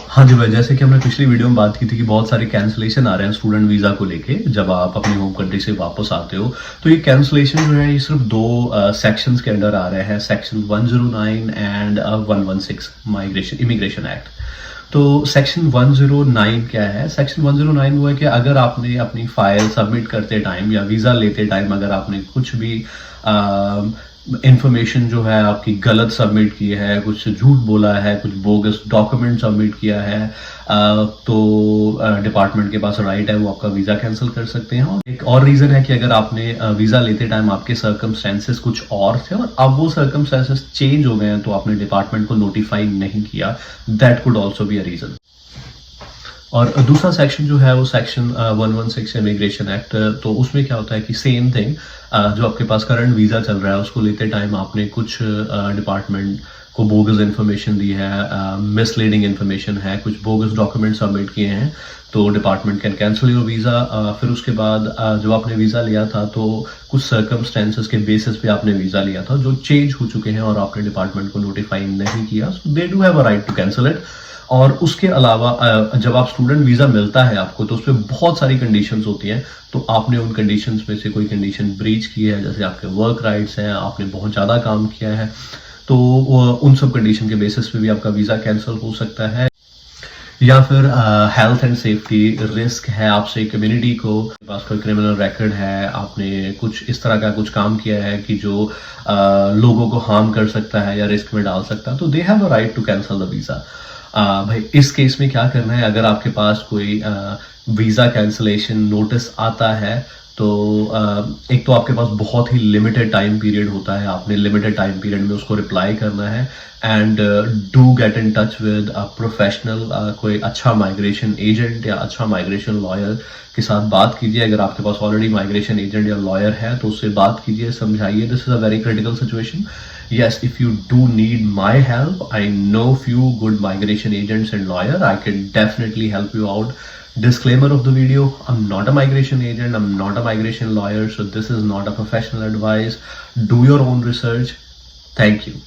हाँ जी भाई, जैसे कि हमने पिछली वीडियो में बात की थी कि बहुत सारे कैंसलेशन आ रहे हैं स्टूडेंट वीज़ा को लेके जब आप अपनी होम कंट्री से वापस आते हो। तो ये कैंसलेशन जो है ये सिर्फ दो सेक्शंस के अंडर आ रहे हैं, section 109 and 116 migration immigration act. तो सेक्शन 109 क्या है? सेक्शन 109 वो है कि अगर आपने अपनी फाइल सबमिट करते टाइम या वीज़ा लेते टाइम अगर आपने कुछ भी इंफॉर्मेशन जो है आपकी गलत सबमिट की है, कुछ झूठ बोला है, कुछ बोगस डॉक्यूमेंट सबमिट किया है, तो डिपार्टमेंट के पास राइट है वो आपका वीज़ा कैंसिल कर सकते हैं। और एक और रीज़न है कि अगर आपने वीज़ा लेते टाइम आपके सर्कमस्टेंसेस कुछ और थे और अब वो सर्कमस्टेंसेस चेंज हो गए हैं तो आपने डिपार्टमेंट को नोटिफाई नहीं किया, that could also be a reason. और दूसरा सेक्शन जो है वो सेक्शन 116 इमिग्रेशन एक्ट। तो उसमें क्या होता है कि सेम थिंग, जो आपके पास करंट वीज़ा चल रहा है उसको लेते टाइम आपने कुछ डिपार्टमेंट को बोगस इन्फॉर्मेशन दी है, मिसलीडिंग इन्फॉर्मेशन है, कुछ बोगस डॉक्यूमेंट सबमिट किए हैं, तो department can cancel your visa. फिर उसके बाद जब आपने वीज़ा लिया था तो कुछ सर्कमस्टेंसेस के बेसिस पे आपने वीज़ा लिया था जो चेंज हो चुके हैं और आपने डिपार्टमेंट को नोटिफाई नहीं किया, so they do have a right to cancel it. और उसके अलावा जब आप स्टूडेंट वीज़ा मिलता है आपको तो उसमें बहुत सारी कंडीशंस होती हैं, तो आपने उन कंडीशंस में से कोई कंडीशन ब्रीच की है, जैसे आपके वर्क राइट्स हैं, आपने बहुत ज़्यादा काम किया है, तो उन सब कंडीशन के बेसिस पे भी आपका वीज़ा कैंसिल हो सकता है। या फिर हेल्थ एंड सेफ्टी रिस्क है आपसे, कम्युनिटी को पास कोई क्रिमिनल रिकॉर्ड है, आपने कुछ इस तरह का कुछ काम किया है कि जो लोगों को हार्म कर सकता है या रिस्क में डाल सकता है, तो they have a right to cancel the visa. भाई इस केस में क्या करना है, अगर आपके पास कोई वीज़ा कैंसलेशन नोटिस आता है तो एक तो आपके पास बहुत ही लिमिटेड टाइम पीरियड होता है, आपने लिमिटेड टाइम पीरियड में उसको रिप्लाई करना है। And do get in touch with a professional, कोई अच्छा माइग्रेशन एजेंट या अच्छा माइग्रेशन लॉयर के साथ बात कीजिए। अगर आपके पास ऑलरेडी माइग्रेशन एजेंट या लॉयर है तो उससे बात कीजिए, समझाइए this is a very critical situation. Yes, if you do need my help, I know few good migration agents and lawyer. I can definitely help you out. Disclaimer of the video, I'm not a migration agent, I'm not a migration lawyer, so this is not a professional advice. Do your own research. Thank you.